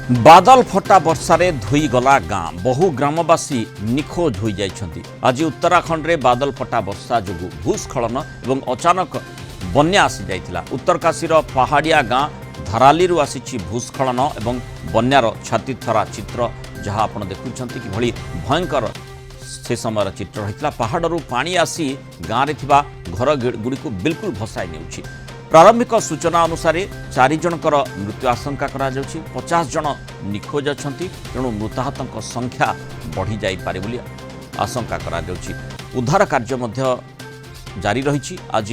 बादल फटा वर्षारे धोई गला गाँ बहु ग्रामवासी निखोज हो जाइछन्ति। आज उत्तराखंड रे बादल फटा वर्षा जोगु भूस्खलन एवं अचानक बन्या आसी जाइथिला। उत्तरकाशीर पहाड़िया गाँ धरालीरु आसीछि भूस्खलन एवं बन्यार छातीथरा चित्र जहाँ आपण देखुछन्ति कि भली भयंकर से समय चित्र रहितला। पहाड़रू पानी आसी गाँ रे थिबा घर गुड़िक बिल्कुल भसाई नेउछि। प्रारंभिक सूचना अनुसार 4 जनकर मृत्यु आशंका करा जाउछि। 50 जन निखोज अछंती, तेणु मृताहतଙ୍କ संख्या बढ़ी जाई पारे बोली आशंका करा जाउछि। उद्धार कार्य मध्य जारी रहिछि। आज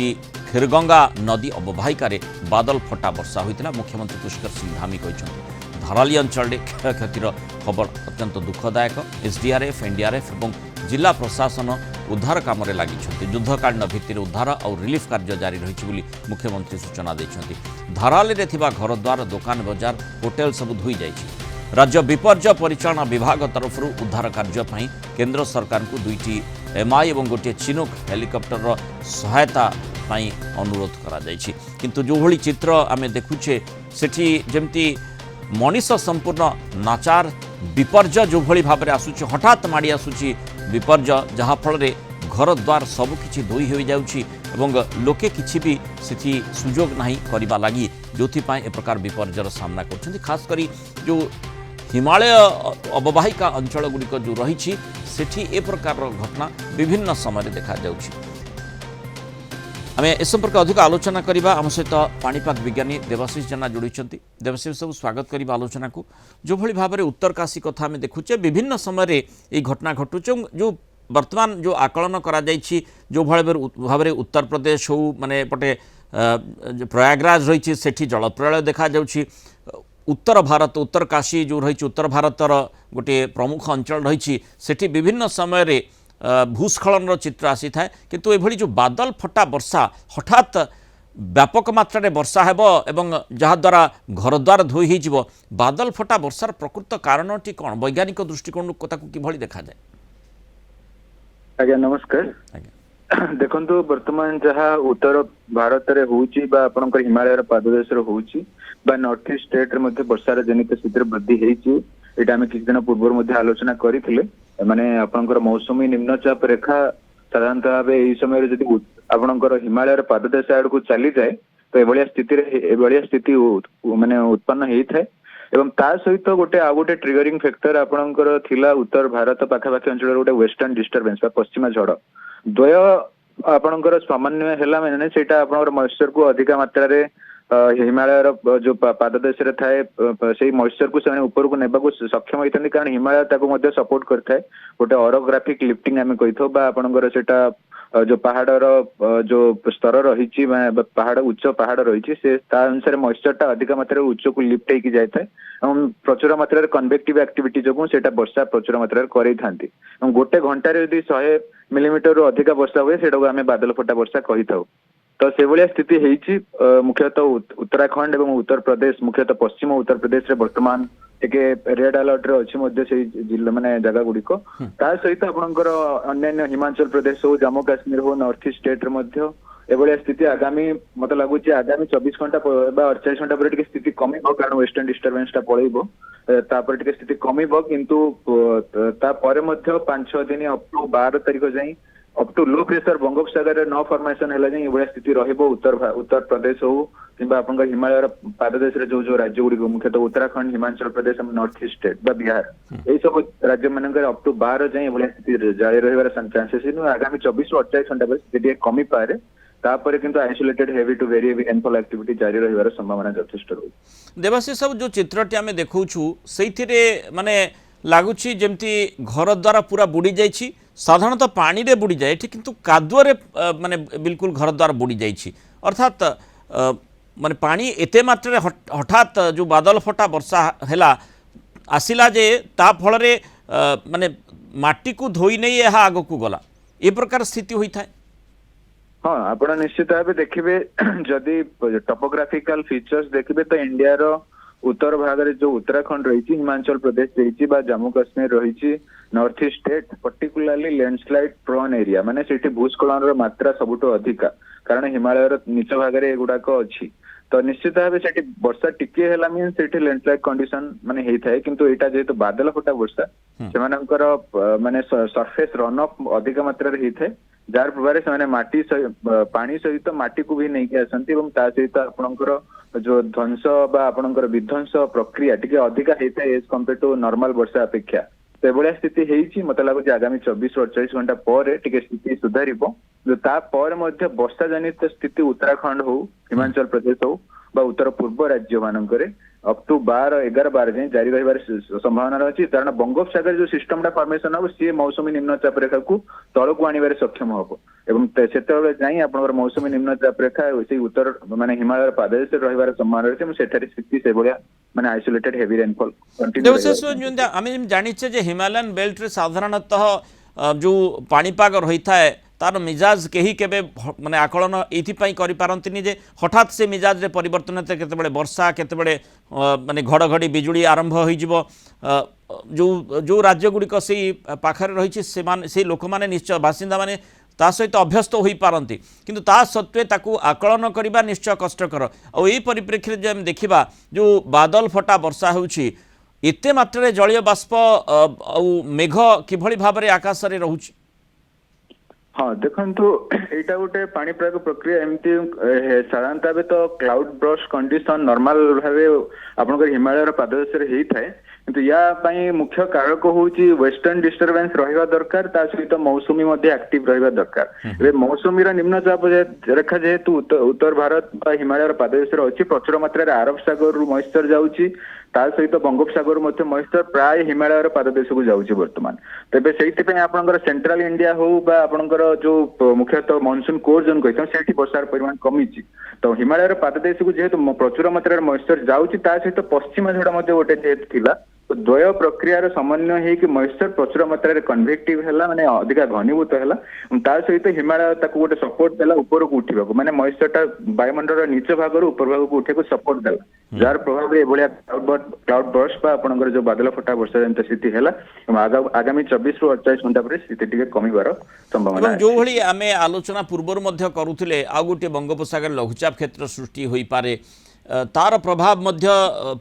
खिरगंगा नदी अववाहिकार बादल फटा वर्षा होइतिला। मुख्यमंत्री पुष्कर सिंह धामी कहिसंति धराली अंचल रे क्षयक्षतिर खबर अत्यंत दुखदायक। एसडीआरएफ, एनडीआरएफ और जिला प्रशासन उद्धार काम लगी। युद्धकालीन भित्तिर उद्धार और रिलीफ कार्य जारी रही मुख्यमंत्री सूचना देते। धराली रे थिबा घरद्वार, दुकान बजार, होटेल सब धोई जाइछि। राज्य विपर्यय परिचालना विभाग तरफ उद्धार कार्य पई केंद्र सरकार को 2टी एमआई और गोटे चिनूक हेलिकॉप्टर सहायता पई अनुरोध करा जाइछि। किंतु जो भली चित्र आमे देखुछे सेठी जेमती मनीष संपूर्ण नाचार विपर्यय जो भली भाबरे आसुछि, हठात माड़ी आसुछि विपर्यय जहाँ फल घर द्वार सबकि धोई हो जाउछि एवं लोके किछि भी सेठी सुजोग नहीं करिबा लागि जोथिपाई ए प्रकार विपर्ययर सामना करछन्ति। खास करी जो हिमालय अववाहिका अंचल गुड़िक जो रही सेठी ए प्रकार घटना विभिन्न समय देखा जाउछि। आमे ए संपर्क अधिक आलोचना करिबा। आम सहित पाणीपाग विज्ञानी देवाशीष जेना जोड़ी। देवाशीष सब स्वागत करिबा आलोचना को। जो भली भाबरे उत्तरकाशी कथा आमे देखुचे विभिन्न समय ये घटना घटुचे। जो वर्तमान जो आकलन करा जाइछि, जो भाबरे उत्तर प्रदेश हो माने पटे प्रयागराज रही सेठी जलप्रलय देखा जाउछि। उत्तर भारत, उत्तरकाशी जो रही उत्तर भारतर गोटे प्रमुख अंचल रही सेठी विभिन्न समय भूस्खलन चित्र आसी थाए। किंतु एभली जो बादल फटा वर्षा हठात व्यापक मात्रा वर्षा हेब एवं जहाँ द्वारा घरद्वार धोई हो बादल फटा वर्षार प्रकृत कारणटी कौन, वैज्ञानिक दृष्टिकोण किभली देखा जाए? आज्ञा नमस्कार। देखंतु वर्तमान जहाँ उत्तर भारत रे होउची बा आपनकर हिमालयर पाददेश रे होउची बा नॉर्थ ईस्ट स्टेट रे मध्ये वर्षार जनित स्थिति वृद्धि हेची। एटा हम किछ दिन पूर्व मध्ये आलोचना करिथिले। माने आपनकर मौसमी निम्नचाप रेखा साधारणतः भाव यही समय जदि आपनकर हिमालयर पाददेश आड़ को चली जाए तो एभलिया स्थिति माने उत्पन्न हेई थाए। एवं ता सहित गोटे आ गोटे ट्रिगरिंग फैक्टर आपनकर थिला उत्तर भारत पाखापाखि अंचल गोटे वेस्टर्न डिस्टर्बेंस बा पश्चिमा झड़ द्वय आपनकर सामान्य हैला माने सेटा आपनकर मॉइस्चर को अधिका मात्रा रे हिमालयर जो पाददेश रे थाए से मॉइस्चर को से ऊपर को नेबा को सक्षम होइतनी। कारण हिमालय ताको मध्ये सपोर्ट करथाय। गोटे ओरोग्राफिक लिफ्टिंग आमे कहिथो बा आपनकर सेटा जो पहाड़र जो स्तर रही पहाड़ उच्च पहाड़ रही से अनुसार मॉइस्चरटा अधिक मात्रा उच्च को लिफ्ट होगी जाए और प्रचुर मात्रा कन्वेक्टिव एक्टिविटी जो वर्षा प्रचुर मात्रा करई थांती। गोटे घंटार यदि 100 मिलीमीटर अधिक वर्षा हुए सेटा आम बादल फटा वर्षा कही था। तो से भाया स्थिति है मुख्यतः उत्तराखंड एवं उत्तर प्रदेश, मुख्यतः पश्चिम उत्तर प्रदेश रे वर्तमान टिके रेड अलर्ट रे अछि मध्ये से जिल्ला माने जगह गुड़िक ता सहित आपनकर अन्य हिमाचल प्रदेश हो, जम्मू काश्मीर हो, नॉर्थ ईस्ट स्टेट रे मध्ये एभलिया स्थिति आगामी मत लगुच आगामी 24 घंटा 48 घंटा पर स्थिति कमिबो। कारण वेस्टर्न डिस्टर्बेंस टा पळेइबो तापर टिके स्थिति कमिबो। किंतु ता परे मध्ये 5-6 दिन अप टू 12 तारिख जाई up to low pressure Bangopsagar न फॉर्मेशन है ये स्थिति रहिबो। उत्तर प्रदेश हो किंबा आपन हिमालय पाददेश रे जो राज्य गुड़ी मुख्यतः Uttarakhand, Himachal Pradesh, north east state बा बिहार यही सब राज्य मानक अप टू 12 जाए ये स्थिति जारी रहिबार चांसेस आगामी 24 ରୁ 48 घंटा पर स्थिति कमी पारे। तापर किंतु isolated heavy to very heavy rainfall activity जारी रहिबार संभावना यथेष्ट रही। देवाशीष सब जो चित्रटी आमे देखौछु सेइथिरे माने लागुछि जेमती घर द्वारा पूरा बुड़ी जाइछि। साधारणतः पानी रे बुड़ी जाए किंतु कादुअरे माने बिल्कुल घर द्वार बुड़ी जाइछि। अर्थात माने पानी एते मात्रा हठात जो बादल फटा वर्षा हैला आसिला जे ता फल रे माने माटी को धोई नहीं यह आग को गला ए प्रकार स्थिति होई थाए। हाँ आप निश्चित भाव देखिए जदि टोपोग्राफिकल फीचर्स देखिए तो इंडिया रो उत्तर भाग रे जो उत्तराखंड रही, हिमाचल प्रदेश रही, जम्मू काश्मीर रही, north east state particularly landslide prone area माने सेठी भूस्खलन मात्रा सबुठ अधिका। कारण हिमालय नीच भाग में एगुड़ाक अच्छी तो निश्चित भाव से वर्षा टिके है मीन से लैंडस्लाइड कंडीशन माने होता किंतु एटा जेहेतु बादल फटा वर्षा से माने सरफेस रन अफ अधिक मात्रा होता है जार प्रभाव से माटी पानी सहित माटी को भी नहीं आसती सहित आपणकर जो ध्वंस आपणकर विध्वंस प्रक्रिया टिके अधिका होता है एज कंपेयर टू नॉर्मल वर्षा अपेक्षा तो भाया स्थिति होती मत लगुच आगामी 24-48 घंटा पर स्थिति सुधार वर्षा जनित स्थिति उत्तराखंड हो हिमाचल प्रदेश हो उत्तर पूर्व राज्य मानक अप टू 12-11 जाए जारी रही संभावना रही कारण बंगोपसागर जो सिस्टम फॉर्मेशन हम सी मौसुमी निम्नचाप रेखा को तल को आने सक्षम हम एवं से जाए आप मौसुमी निम्नचाप रेखा से उत्तर माने हिमालय पाददेश रही संभावना रही है स्थिति से भाया माने आइसोलेटेड हेवी रेनफॉल कंटिन्यू आम जाचे जे हिमालयन बेल्ट रे साधारणतः जो पाणीपाग रही थाए तार मिजाज कहीं केबे माने आकलन एथि करि पारंतिनी जे हठात से मिजाज रे परिवर्तन होते केतेबेले वर्षा केतेबेले माने घड़घड़ी बिजुली आरंभ हो जिवो जो जो राज्य गुड़िक से पाखरे रही से लोक माने निश्चय बासिंदा माने ता सहित अभ्यस्त हो पारती किंतु ता सत्वे ताकू आकलन करबा निश्चय कष्टकर और यही परिप्रेक्षी जो देखा जो बादल फटा वर्षा होउछि एते मात्रा जलीय बाष्प मेघ किभली भाव में आकाश में रोचे हाँ देखो यहाँ गोटे पाणीपाग प्रक्रिया एमती साधारणतः तो क्लाउड ब्रस्ट कंडीशन नॉर्मल भाव आपनकर हिमालय पाददेश होता है किंतु या मुख्य कारक हूँ वेस्टर्न डिस्टर्बेंस रहा दरकार सहित मौसुमी एक्टिव रहा दरकार मौसुमी निम्नचाप रेखा जेहेतु उत्तर भारत हिमालय पाददेश अच्छी प्रचुर मात्रा अरब सागर रु मॉइस्चर जाऊँगी सहित बंगोपसागर मॉइस्चर प्राय हिमालय पाददेश को जाऊँगी बर्तमान तेज से आपंकर सेंट्रल इंडिया हो आपंकर जो मुख्यतः मनसून कोर जोन कही से वर्षार परिमाण कमी तो हिमालय पाददेश को जेहेतु प्रचुर मात्रा मॉइस्चर जाऊँगी सहित पश्चिम झाड़ गोटे जेहेतु था द्वय प्रक्रियार समन्वय हो मॉइस्चर प्रचुर मात्रा कन्वेक्टिव है माने अधिक घनीभूत है सहित हिमालय गोटे सपोर्ट देला ऊपर को उठा माने मॉइस्चरटा वायुमंडल नीच भाग ऊपर भाग को उठा सपोर्ट देला जार प्रभाव ये क्लाउड बर्स्ट आपंकर जो बादल फटा वर्षा जनित स्थिति है आगामी 24-48 घंटा पर स्थिति टी कमिबार संभावना जो भली आमे आलोचना पूर्व करुले आ गोटे बंगोपसागर लघुचाप क्षेत्र सृष्टि हो पारे तार प्रभाव मध्य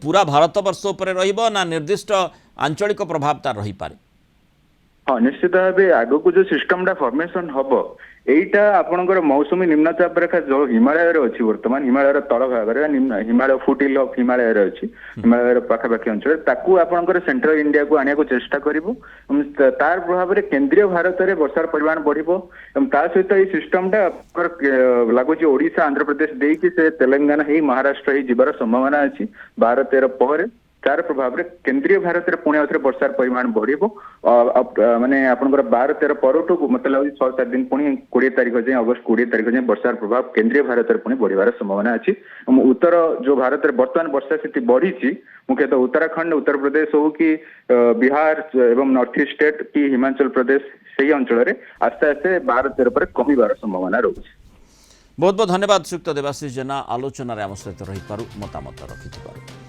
पूरा भारत वर्ष उपर रहिबो ना निर्दिष्ट आंचलिक प्रभाव तार रही पारे हाँ निश्चित भाव आग को जो सिस्टम फॉर्मेशन हम एटा आपनकर मौसुमी निम्नचाप रेखा जो हिमालय अच्छी बर्तमान हिमालय तल भाग Himalaya foot hill of Himalaya अच्छी हिमालय पाखापाखि अंचल ताकू आपनकर सेंट्रल इंडिया को आने को चेष्टा करिवो तार प्रभाव में केंद्रीय भारत में वर्षार परिमाण बढ़िबो सहित ये सिस्टमटा लगुच ओडिशा आंध्र प्रदेश देकी से तेलंगाना ही महाराष्ट्र ही जीवार संभावना अच्छी 12-13 पर तार प्रभाव में केंद्रीय भारत में पुणे आउथरे वर्षार परिमाण बढ़िबो माने आपनकर 12-13 परठू मतलब 6-7 दिन पुणी 20 तारीख जाए अगस्त 20 तारीख जाए वर्षार प्रभाव केंद्रीय भारत में पुणी बढ़िबार संभावना अच्छी उत्तर जो भारत में बर्तमान वर्षा स्थिति बढ़ी मुख्यतः उत्तराखंड उत्तर प्रदेश हो कि बिहार एवं नॉर्थ ईस्ट स्टेट कि हिमाचल प्रदेश से अंचल में आस्ते आस्ते 12-13 पर कमिबार संभावना रही। बहुत बहुत धन्यवाद श्रीयुक्त देवाशीष जेना आलोचना आम सहित रही मतामत रखि।